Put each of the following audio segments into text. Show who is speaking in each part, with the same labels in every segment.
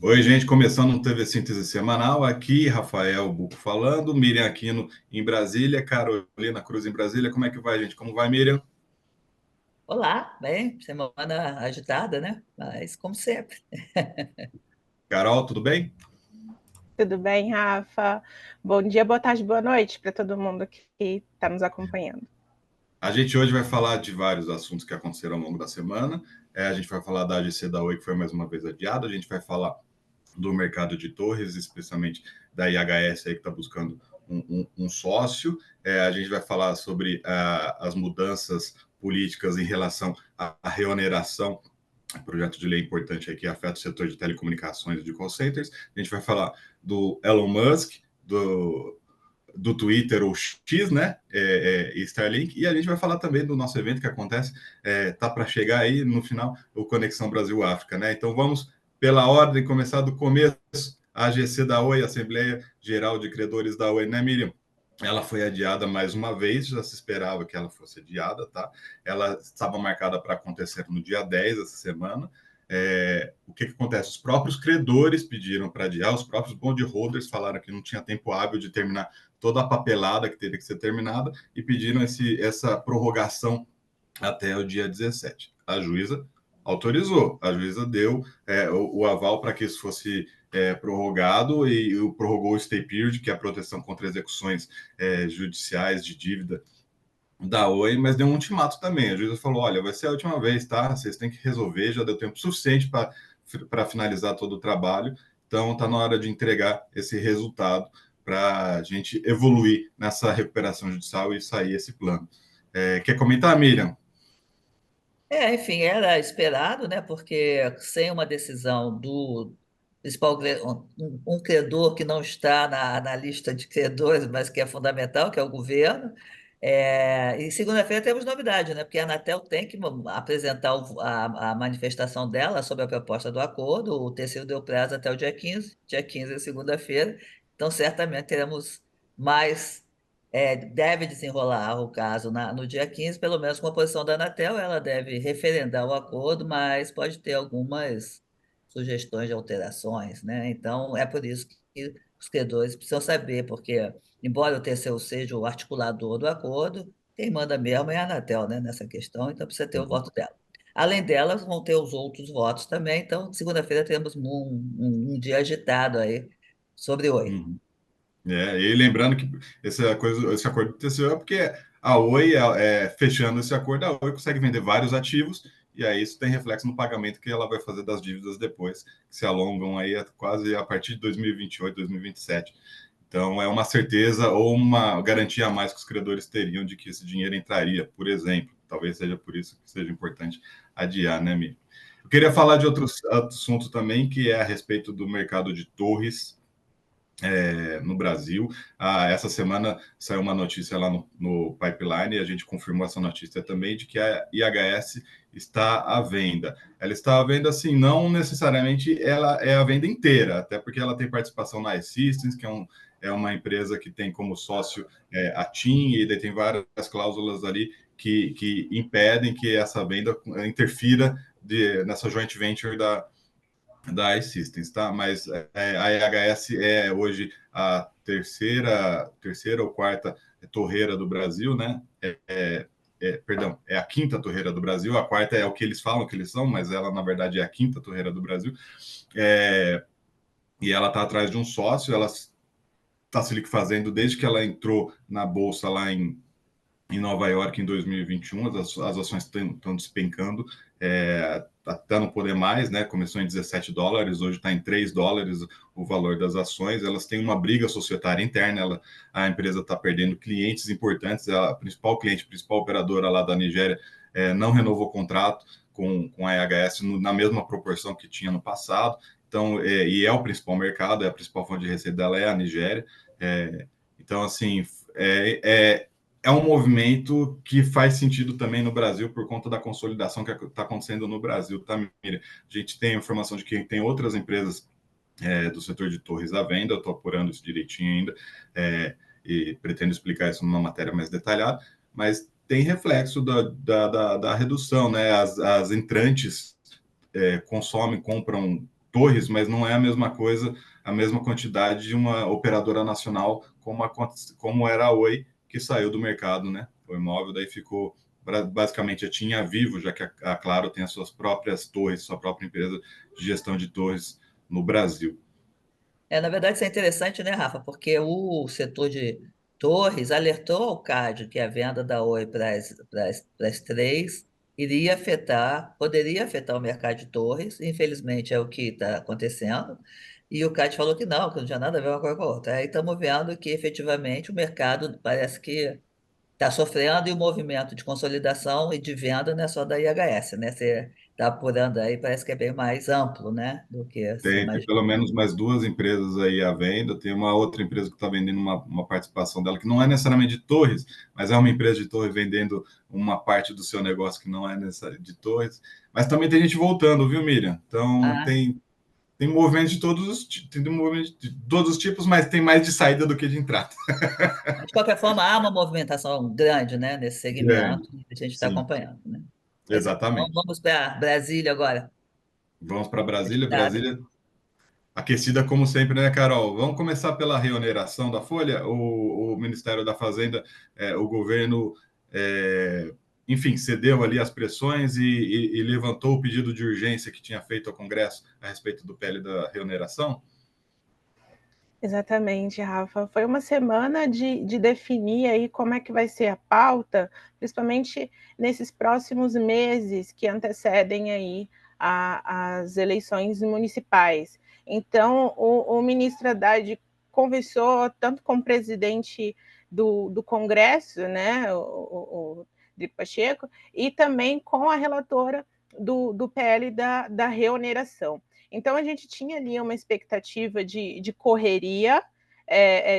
Speaker 1: Oi, gente, começando um TV Síntese semanal, aqui Rafael Buco falando, Miriam Aquino em Brasília, Carolina Cruz em Brasília. Como é que vai, gente? Como vai, Miriam?
Speaker 2: Olá, bem, semana agitada, né? Mas como sempre.
Speaker 1: Carol, tudo bem?
Speaker 3: Tudo bem, Rafa? Bom dia, boa tarde, boa noite para todo mundo que está nos acompanhando.
Speaker 1: A gente hoje vai falar de vários assuntos que aconteceram ao longo da semana. A gente vai falar da AGC da Oi, que foi mais uma vez adiada. A gente vai falar do mercado de torres, especialmente da IHS, aí, que está buscando um sócio. A gente vai falar sobre as mudanças políticas em relação à reoneração, projeto de lei importante aí que afeta o setor de telecomunicações e de call centers. A gente vai falar do Elon Musk, do Twitter ou X, né? Starlink, e a gente vai falar também do nosso evento que acontece, tá para chegar aí no final, o Conexão Brasil-África, né? Então vamos pela ordem, começar do começo, a AGC da Oi, Assembleia Geral de Credores da Oi, né, Miriam? Ela foi adiada mais uma vez, já se esperava que ela fosse adiada, tá? Ela estava marcada para acontecer no dia 10 essa semana. O que acontece? Os próprios credores pediram para adiar, os próprios bondholders falaram que não tinha tempo hábil de terminar toda a papelada que teria que ser terminada e pediram essa prorrogação até o dia 17. A juíza autorizou, a juíza deu o aval para que isso fosse prorrogado e prorrogou o stay period, que é a proteção contra execuções judiciais de dívida da Oi, mas deu um ultimato também. A juíza falou: olha, vai ser a última vez, tá? Vocês têm que resolver, já deu tempo suficiente para finalizar todo o trabalho, então está na hora de entregar esse resultado para a gente evoluir nessa recuperação judicial e sair esse plano. Quer comentar, Miriam?
Speaker 2: Enfim, era esperado, né? Porque sem uma decisão do principal um credor que não está na lista de credores, mas que é fundamental, que é o governo. E segunda-feira temos novidade, né? Porque a Anatel tem que apresentar a manifestação dela sobre a proposta do acordo. O TCU deu prazo até o dia 15 é segunda-feira. Então, certamente teremos mais. Deve desenrolar o caso no dia 15, pelo menos com a posição da Anatel, ela deve referendar o acordo, mas pode ter algumas sugestões de alterações, né? Então, é por isso que os credores precisam saber, porque, embora o TCU seja o articulador do acordo, quem manda mesmo é a Anatel, né, nessa questão, então precisa ter o voto dela. Além delas, vão ter os outros votos também, então, segunda-feira teremos um dia agitado aí sobre Oi.
Speaker 1: Uhum. E lembrando que esse acordo do TCU é porque a Oi, fechando esse acordo, a Oi consegue vender vários ativos e aí isso tem reflexo no pagamento que ela vai fazer das dívidas depois, que se alongam aí quase a partir de 2028, 2027. Então, é uma certeza ou uma garantia a mais que os credores teriam de que esse dinheiro entraria, por exemplo. Talvez seja por isso que seja importante adiar, né, Mi? Eu queria falar de outro assunto também, que é a respeito do mercado de torres no Brasil. Essa semana saiu uma notícia lá no Pipeline e a gente confirmou essa notícia também de que a IHS está à venda. Ela está à venda, assim, não necessariamente ela é a venda inteira, até porque ela tem participação na iSystems, que é uma empresa que tem como sócio a TIM, e daí tem várias cláusulas ali que impedem que essa venda interfira nessa joint venture da iSystems, tá? Mas a EHS é hoje a terceira ou quarta torreira do Brasil, né? Perdão, é a quinta torreira do Brasil, a quarta é o que eles falam que eles são, mas ela, na verdade, é a quinta torreira do Brasil. É, e ela está atrás de um sócio, ela está se fazendo desde que ela entrou na bolsa lá em Nova York em 2021, as ações estão despencando, até não poder mais, né? Começou em US$ 17, hoje está em US$ 3 o valor das ações. Elas têm uma briga societária interna, a empresa está perdendo clientes importantes, a principal cliente, principal operadora lá da Nigéria, não renovou o contrato com a EHS na mesma proporção que tinha no passado. Então, e é o principal mercado, a principal fonte de receita dela é a Nigéria. Então, assim, é um movimento que faz sentido também no Brasil por conta da consolidação que está acontecendo no Brasil, tá, Miriam? A gente tem a informação de que tem outras empresas do setor de torres à venda, eu estou apurando isso direitinho ainda, e pretendo explicar isso numa matéria mais detalhada, mas tem reflexo da redução, né? As entrantes consomem, compram torres, mas não é a mesma coisa, a mesma quantidade de uma operadora nacional como era a Oi, que saiu do mercado, né? O imóvel daí ficou basicamente já tinha a Vivo, já que a Claro tem as suas próprias torres, sua própria empresa de gestão de torres no Brasil.
Speaker 2: Na verdade, isso é interessante, né, Rafa? Porque o setor de torres alertou ao CAD que a venda da Oi para as três iria afetar, poderia afetar o mercado de torres. Infelizmente, é o que está acontecendo. E o CAD falou que não tinha nada a ver uma coisa com a outra. Aí estamos vendo que, efetivamente, o mercado parece que está sofrendo e o movimento de consolidação e de venda não é só da IHS, né? Você está apurando aí, parece que é bem mais amplo, né, do que se
Speaker 1: Tem
Speaker 2: imagina.
Speaker 1: pelo menos mais duas empresas aí à venda. Tem uma outra empresa que está vendendo uma participação dela, que não é necessariamente de torres, mas é uma empresa de torre vendendo uma parte do seu negócio que não é de torres. Mas também tem gente voltando, viu, Miriam? Então
Speaker 2: Ah,
Speaker 1: tem movimento tem movimento de todos os tipos, mas tem mais de saída do que de entrada.
Speaker 2: de qualquer forma, há uma movimentação grande, né, nesse segmento
Speaker 1: Grande,
Speaker 2: que a gente está
Speaker 1: sim,
Speaker 2: acompanhando, né? Pois é. Então,
Speaker 1: exatamente.
Speaker 2: vamos para Brasília agora.
Speaker 1: Vamos para Brasília.
Speaker 2: Agitado.
Speaker 1: Brasília aquecida como sempre, né, Carol? Vamos começar pela reoneração da folha. O Ministério da Fazenda, o governo, é, enfim, cedeu ali as pressões e levantou o pedido de urgência que tinha feito ao Congresso a respeito do PL da reoneração.
Speaker 3: Exatamente, Rafa. Foi uma semana de definir aí como é que vai ser a pauta, principalmente nesses próximos meses que antecedem aí as eleições municipais. Então, o ministro Haddad conversou tanto com o presidente do Congresso, né, o Rodrigo Pacheco, e também com a relatora do PL da reoneração. Então, a gente tinha ali uma expectativa de correria,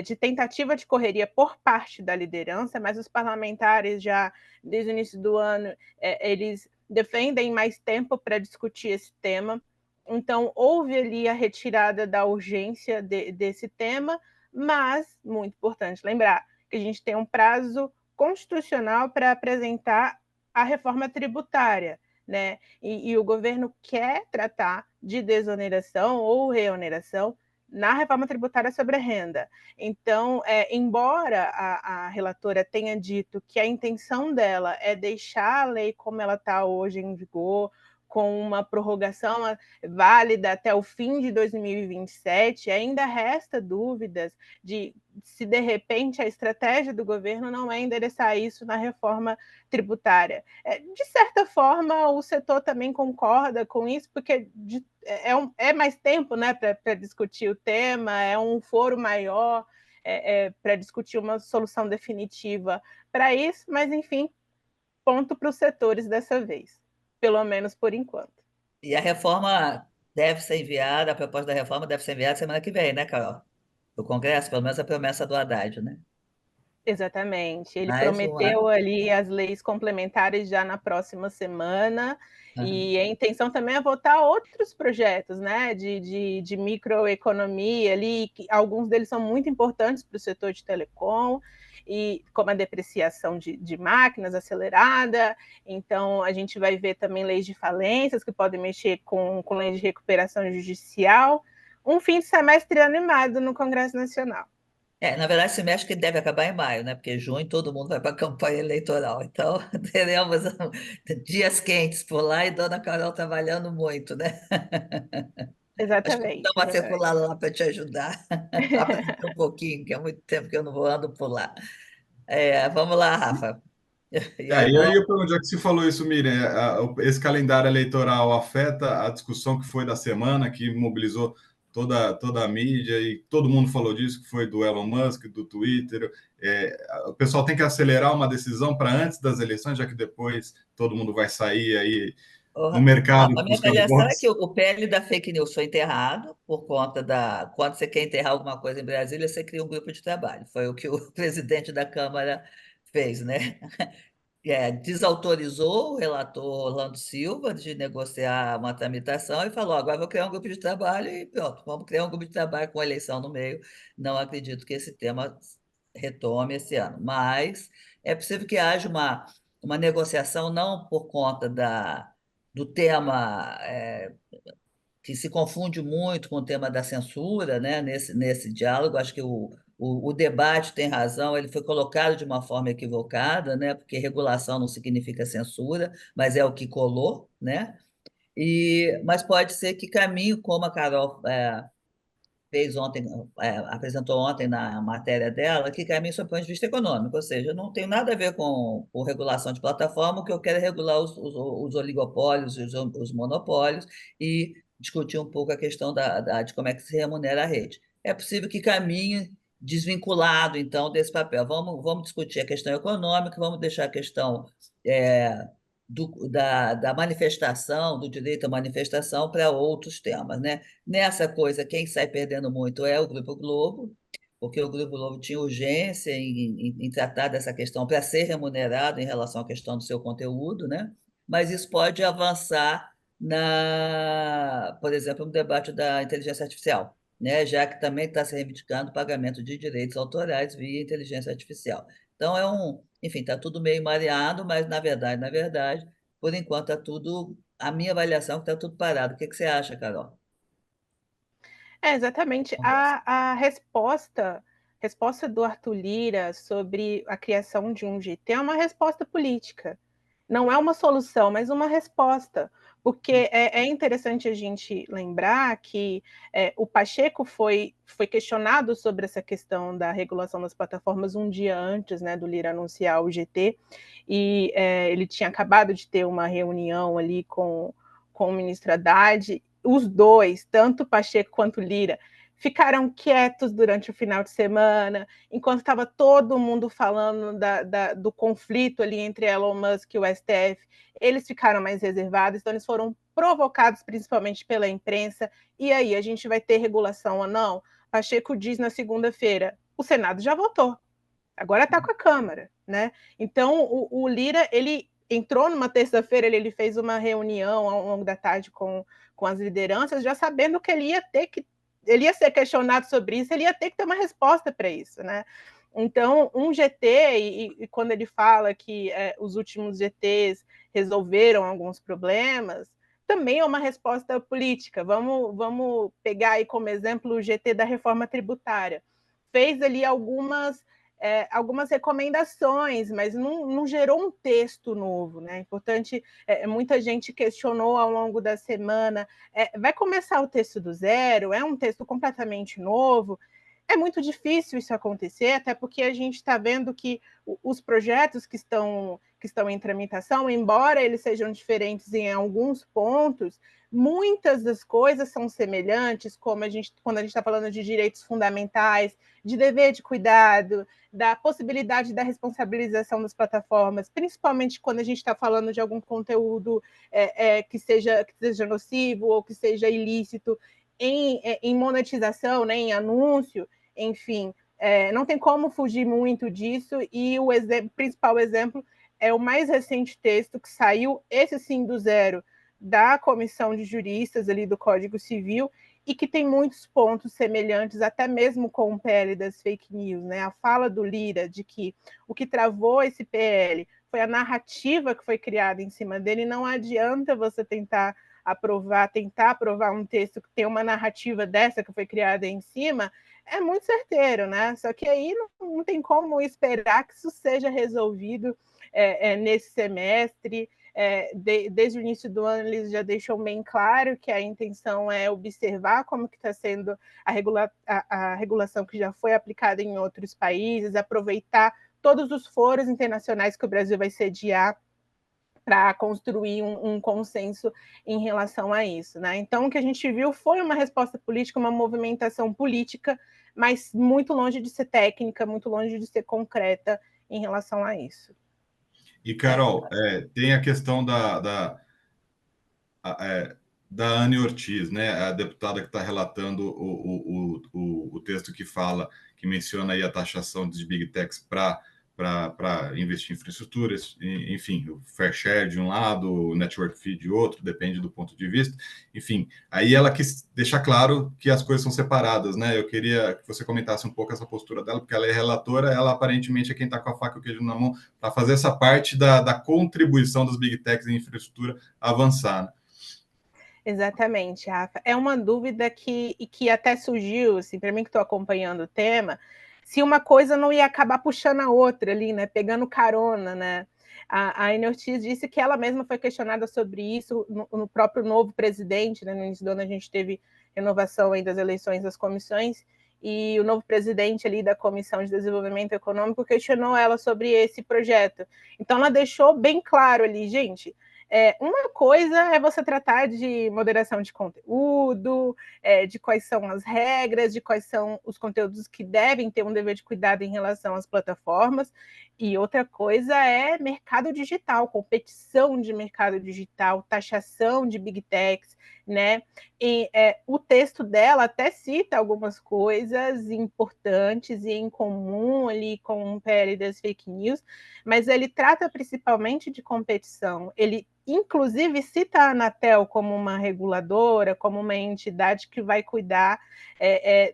Speaker 3: de tentativa de correria por parte da liderança, mas os parlamentares já, desde o início do ano, eles defendem mais tempo para discutir esse tema. Então, houve ali a retirada da urgência desse tema, mas, muito importante lembrar, que a gente tem um prazo constitucional para apresentar a reforma tributária, né? E o governo quer tratar de desoneração ou reoneração na reforma tributária sobre a renda. Então, embora a relatora tenha dito que a intenção dela é deixar a lei como ela está hoje em vigor, com uma prorrogação válida até o fim de 2027, ainda resta dúvidas de de repente a estratégia do governo não é endereçar isso na reforma tributária. De certa forma, o setor também concorda com isso, porque é mais tempo, né, para discutir o tema, é um foro maior para discutir uma solução definitiva para isso, mas, enfim, ponto para os setores dessa vez, pelo menos por enquanto.
Speaker 2: E a reforma deve ser enviada, a proposta da reforma deve ser enviada semana que vem, né, Carol? O Congresso, pelo menos a promessa do Haddad, né?
Speaker 3: Exatamente. Ele
Speaker 2: Mais uma.
Speaker 3: prometeu ali as leis complementares já na próxima semana,
Speaker 2: Aham.
Speaker 3: e a intenção também é votar outros projetos, né, de microeconomia ali, que alguns deles são muito importantes para o setor de telecom, e como a depreciação de máquinas acelerada. Então, a gente vai ver também leis de falências que podem mexer com leis de recuperação judicial. Um fim de semestre animado no Congresso Nacional.
Speaker 2: Na verdade, esse semestre que deve acabar em maio, né? Porque junho todo mundo vai para a campanha eleitoral. Então, teremos dias quentes por lá e Dona Carol trabalhando muito, né? Acho que vou dar
Speaker 3: Exatamente,
Speaker 2: uma
Speaker 3: exatamente.
Speaker 2: circulada lá para te ajudar. Apresenta um pouquinho, que é muito tempo que eu não vou ando por lá. Vamos lá, Rafa. E
Speaker 1: Eu
Speaker 2: agora,
Speaker 1: ia perguntar que você falou isso, Miriam. Esse calendário eleitoral afeta a discussão que foi da semana, que mobilizou toda a mídia e todo mundo falou disso, que foi do Elon Musk, do Twitter. O pessoal tem que acelerar uma decisão para antes das eleições, já que depois todo mundo vai sair aí no mercado
Speaker 2: A minha
Speaker 1: buscando
Speaker 2: avaliação é
Speaker 1: votos.
Speaker 2: que o PL da fake news foi enterrado por conta da. Quando você quer enterrar alguma coisa em Brasília, você cria um grupo de trabalho. Foi o que o presidente da Câmara fez, né? Desautorizou o relator Orlando Silva de negociar uma tramitação e falou: agora vou criar um grupo de trabalho e pronto, vamos criar um grupo de trabalho com a eleição no meio. Não acredito que esse tema retome esse ano, mas é possível que haja uma negociação, não por conta do tema que se confunde muito com o tema da censura, né, nesse diálogo. Acho que o debate tem razão, ele foi colocado de uma forma equivocada, né, porque regulação não significa censura, mas é o que colou, né? Mas pode ser que caminho, como a Carol fez ontem, apresentou ontem na matéria dela, que caminho sob o ponto de vista econômico, ou seja, não tem nada a ver com regulação de plataforma, o que eu quero é regular os oligopólios, os monopólios, e discutir um pouco a questão de como é que se remunera a rede. É possível que caminhe desvinculado, então, desse papel. Vamos discutir a questão econômica, vamos deixar a questão é, da manifestação, do direito à manifestação para outros temas, né? Nessa coisa, quem sai perdendo muito é o Grupo Globo, porque o Grupo Globo tinha urgência em tratar dessa questão para ser remunerado em relação à questão do seu conteúdo, né? Mas isso pode avançar por exemplo, no debate da inteligência artificial, né? Já que também está se reivindicando o pagamento de direitos autorais via inteligência artificial. Então enfim, está tudo meio mareado, mas na verdade, por enquanto está tudo, a minha avaliação é que está tudo parado. O que você acha, Carol?
Speaker 3: Exatamente. A resposta do Arthur Lira sobre a criação de um GT é uma resposta política. Não é uma solução, mas uma resposta. Porque é interessante a gente lembrar que o Pacheco foi questionado sobre essa questão da regulação das plataformas um dia antes, né, do Lira anunciar o GT, e ele tinha acabado de ter uma reunião ali com o ministro Haddad. Os dois, tanto Pacheco quanto Lira, ficaram quietos durante o final de semana, enquanto estava todo mundo falando do conflito ali entre Elon Musk e o STF. Eles ficaram mais reservados, então eles foram provocados principalmente pela imprensa. E aí, a gente vai ter regulação ou não? Pacheco diz na segunda-feira, o Senado já votou, agora está com a Câmara, né? Então, o Lira, ele entrou numa terça-feira, ele fez uma reunião ao longo da tarde com as lideranças, já sabendo que ele ia ser questionado sobre isso, ele ia ter que ter uma resposta para isso, né? Então, um GT, e quando ele fala que os últimos GTs resolveram alguns problemas, também é uma resposta política. Vamos pegar aí como exemplo o GT da reforma tributária. Fez ali algumas recomendações, mas não gerou um texto novo, né? Importante, muita gente questionou ao longo da semana, vai começar o texto do zero? É um texto completamente novo? É muito difícil isso acontecer, até porque a gente está vendo que os projetos que estão em tramitação, embora eles sejam diferentes em alguns pontos, muitas das coisas são semelhantes, como quando a gente está falando de direitos fundamentais, de dever de cuidado, da possibilidade da responsabilização das plataformas, principalmente quando a gente está falando de algum conteúdo que seja nocivo ou que seja ilícito em monetização, né, em anúncio, enfim, não tem como fugir muito disso, e o principal exemplo é o mais recente texto que saiu, esse sim do zero, da comissão de juristas ali do Código Civil, e que tem muitos pontos semelhantes, até mesmo com o PL das fake news, né? A fala do Lira de que o que travou esse PL foi a narrativa que foi criada em cima dele. Não adianta você tentar aprovar um texto que tem uma narrativa dessa que foi criada em cima, é muito certeiro, né? Só que aí não tem como esperar que isso seja resolvido nesse semestre. Desde o início do ano, eles já deixam bem claro que a intenção é observar como que está sendo a regulação que já foi aplicada em outros países, aproveitar todos os foros internacionais que o Brasil vai sediar para construir um consenso em relação a isso, né? Então, o que a gente viu foi uma resposta política, uma movimentação política, mas muito longe de ser técnica, muito longe de ser concreta em relação a isso.
Speaker 1: E, Carol, tem a questão da Anne Ortiz, né, a deputada que está relatando o texto que menciona aí a taxação de Big Techs para investir em infraestruturas, enfim, o fair share de um lado, o network fee de outro, depende do ponto de vista. Enfim, aí ela quis deixar claro que as coisas são separadas, né? Eu queria que você comentasse um pouco essa postura dela, porque ela é relatora, ela aparentemente é quem está com a faca e o queijo na mão para fazer essa parte da contribuição das Big Techs em infraestrutura avançar, né?
Speaker 3: Exatamente, Rafa. É uma dúvida que até surgiu, assim, para mim que estou acompanhando o tema, se uma coisa não ia acabar puxando a outra ali, né? Pegando carona, né? A Enel Ortiz disse que ela mesma foi questionada sobre isso no próprio novo presidente, né? No início do ano a gente teve renovação aí das eleições das comissões, e o novo presidente ali da Comissão de Desenvolvimento Econômico questionou ela sobre esse projeto. Então ela deixou bem claro ali, gente, uma coisa é você tratar de moderação de conteúdo, de quais são as regras, de quais são os conteúdos que devem ter um dever de cuidado em relação às plataformas, e outra coisa é mercado digital, competição de mercado digital, taxação de big techs, né? E o texto dela até cita algumas coisas importantes e em comum ali com o PL das fake news, mas ele trata principalmente de competição. Ele inclusive cita a Anatel como uma reguladora, como uma entidade que vai cuidar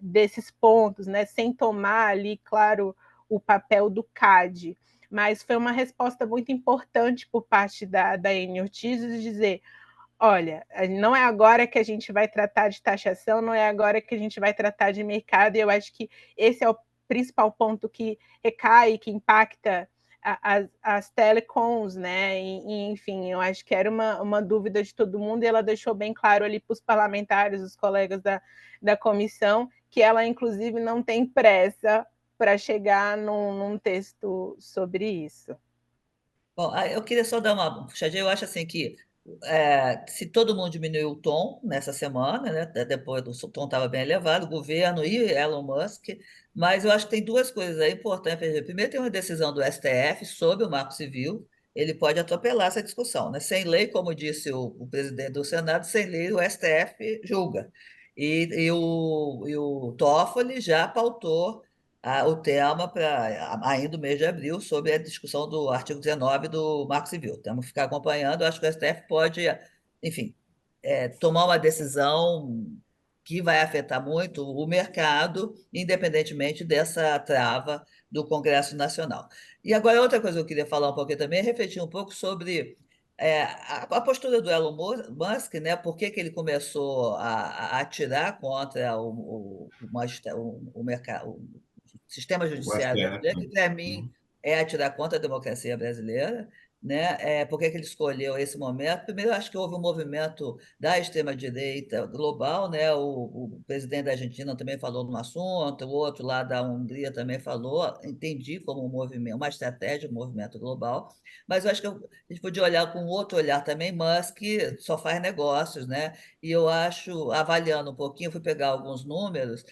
Speaker 3: desses pontos, né, sem tomar ali, claro, o papel do CAD. Mas foi uma resposta muito importante por parte da Eni Ortiz de dizer: olha, não é agora que a gente vai tratar de taxação, não é agora que a gente vai tratar de mercado, e eu acho que esse é o principal ponto que recai, que impacta as telecoms, né? Enfim, eu acho que era uma dúvida de todo mundo, e ela deixou bem claro ali para os parlamentares, os colegas da comissão, que ela, inclusive, não tem pressa para chegar num texto sobre isso.
Speaker 2: Bom, eu queria só dar uma puxadinha. Eu acho assim que se todo mundo diminuiu o tom nessa semana, né, depois o tom estava bem elevado, o governo e Elon Musk, mas eu acho que tem duas coisas aí importantes. Primeiro, tem uma decisão do STF sobre o Marco Civil, ele pode atropelar essa discussão, né? Sem lei, como disse o presidente do Senado, sem lei o STF julga. E o Toffoli já pautou o tema para ainda no mês de abril sobre a discussão do artigo 19 do Marco Civil. Temos que ficar acompanhando. Eu acho que o STF pode, enfim, tomar uma decisão que vai afetar muito o mercado, independentemente dessa trava do Congresso Nacional. E agora, outra coisa que eu queria falar um pouquinho também é refletir um pouco sobre a postura do Elon Musk, né? Por que ele começou a atirar contra o mercado, sistema
Speaker 1: O
Speaker 2: judiciário
Speaker 1: STF,
Speaker 2: brasileiro,
Speaker 1: né?
Speaker 2: que para mim
Speaker 1: Uhum.
Speaker 2: é atirar contra a democracia brasileira, né? Por que ele escolheu esse momento? Primeiro, eu acho que houve um movimento da extrema-direita global, né? O presidente da Argentina também falou no assunto, o outro lá da Hungria também falou, entendi como um movimento, uma estratégia, um movimento global, mas eu acho que a gente podia olhar com outro olhar também. Musk só faz negócios, né? E eu acho, avaliando um pouquinho, fui pegar alguns números,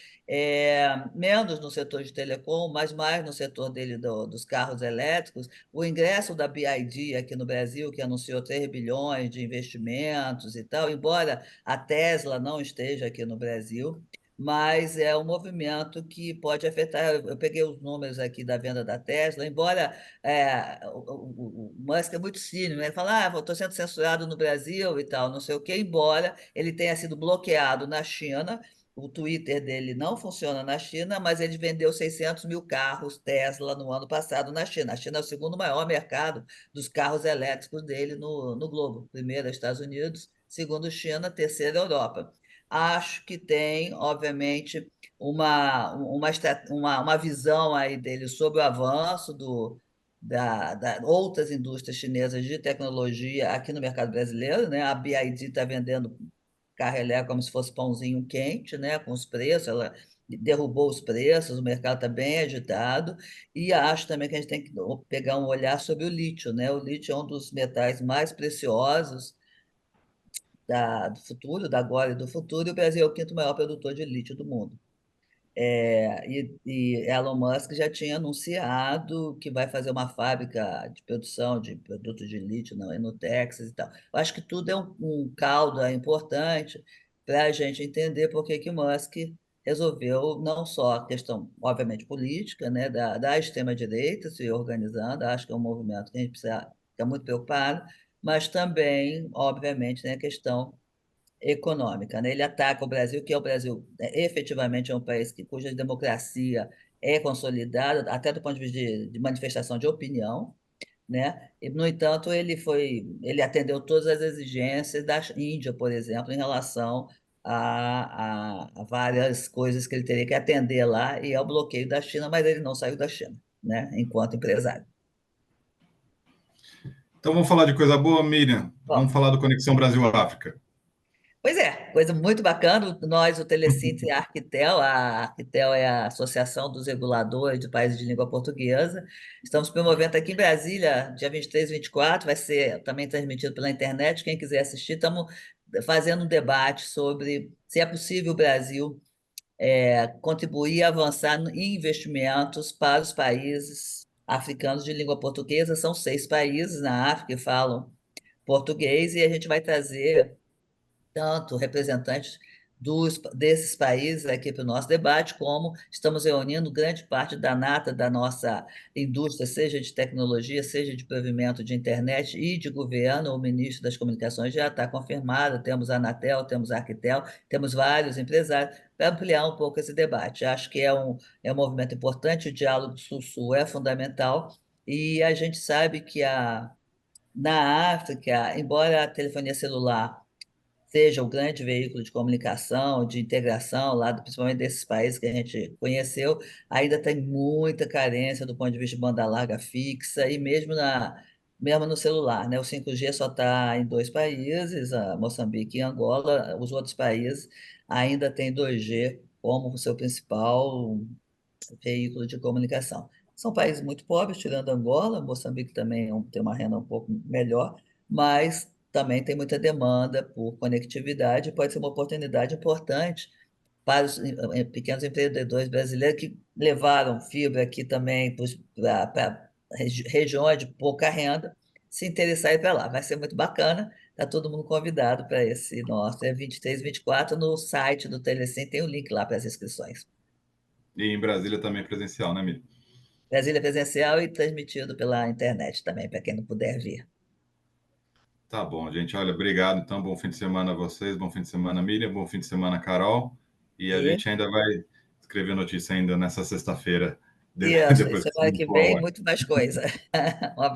Speaker 2: menos no setor de telecom, mas mais no setor dele dos carros elétricos. O ingresso da BYD aqui no Brasil, que anunciou 3 bilhões de investimentos e tal, embora a Tesla não esteja aqui no Brasil, mas é um movimento que pode afetar. Eu peguei os números aqui da venda da Tesla, embora o Musk é muito cínico, né? Ele fala: eu estou sendo censurado no Brasil e tal, não sei o quê, embora ele tenha sido bloqueado na China. O Twitter dele não funciona na China, mas ele vendeu 600 mil carros Tesla no ano passado na China. A China é o segundo maior mercado dos carros elétricos dele no globo. Primeiro, Estados Unidos, segundo, China, terceiro, Europa. Acho que tem, obviamente, uma visão aí dele sobre o avanço da outras indústrias chinesas de tecnologia aqui no mercado brasileiro, né? A BYD está vendendo carro elétrico como se fosse pãozinho quente, né? Com os preços, ela derrubou os preços, o mercado está bem agitado, e acho também que a gente tem que pegar um olhar sobre o lítio, né? O lítio é um dos metais mais preciosos do futuro, da agora e do futuro, e o Brasil é o quinto maior produtor de lítio do mundo. E Elon Musk já tinha anunciado que vai fazer uma fábrica de produção de produtos de lítio no Texas e tal. Eu acho que tudo é um caldo importante para a gente entender por que Musk resolveu não só a questão, obviamente, política, né, da extrema-direita se organizando. Acho que é um movimento que a gente precisa ficar muito preocupado, mas também, obviamente, né, a questão econômica, né? Ele ataca o Brasil, que é o Brasil, efetivamente é um país cuja democracia é consolidada, até do ponto de vista de manifestação de opinião, né? E, no entanto, ele atendeu todas as exigências da Índia, por exemplo, em relação a várias coisas que ele teria que atender lá e ao bloqueio da China, mas ele não saiu da China, né? Enquanto empresário.
Speaker 1: Então vamos falar de coisa boa, Miriam. Vamos
Speaker 2: Bom,
Speaker 1: falar do Conexão Brasil-África.
Speaker 2: pois é, coisa muito bacana. Nós, o Telecinte e a Arquitel é a Associação dos Reguladores de Países de Língua Portuguesa. Estamos promovendo aqui em Brasília, dia 23 e 24, vai ser também transmitido pela internet. Quem quiser assistir, estamos fazendo um debate sobre se é possível o Brasil contribuir e avançar em investimentos para os países africanos de língua portuguesa. São 6 países na África que falam português, e a gente vai trazer tanto representantes desses países aqui para o nosso debate, como estamos reunindo grande parte da nata da nossa indústria, seja de tecnologia, seja de provimento de internet e de governo. O ministro das Comunicações já está confirmado, temos a Anatel, temos a Arquitel, temos vários empresários, para ampliar um pouco esse debate. Acho que é um movimento importante, o diálogo Sul-Sul é fundamental, e a gente sabe que na África, embora a telefonia celular seja o grande veículo de comunicação, de integração, lá, principalmente desses países que a gente conheceu, ainda tem muita carência do ponto de vista de banda larga fixa e mesmo no celular, né? O 5G só está em 2 países, Moçambique e Angola. Os outros países ainda têm 2G como o seu principal veículo de comunicação. São países muito pobres, tirando Angola. Moçambique também tem uma renda um pouco melhor, mas também tem muita demanda por conectividade. Pode ser uma oportunidade importante para os pequenos empreendedores brasileiros que levaram fibra aqui também para regiões de pouca renda, se interessarem para lá. Vai ser muito bacana. Está todo mundo convidado para esse nosso. É 23 e 24 no site do Telecim, tem o link lá para as inscrições.
Speaker 1: E em Brasília também presencial, né, Miriam?
Speaker 2: Brasília presencial e transmitido pela internet também, para quem não puder vir.
Speaker 1: Tá bom, gente. Olha, obrigado. Então, bom fim de semana a vocês, bom fim de semana, Miriam, bom fim de semana, Carol. E a
Speaker 2: E
Speaker 1: gente ainda vai escrever notícia ainda nessa sexta-feira,
Speaker 2: isso,
Speaker 1: depois que
Speaker 2: semana
Speaker 1: sair
Speaker 2: que
Speaker 1: do
Speaker 2: vem,
Speaker 1: ar.
Speaker 2: muito mais coisa. Um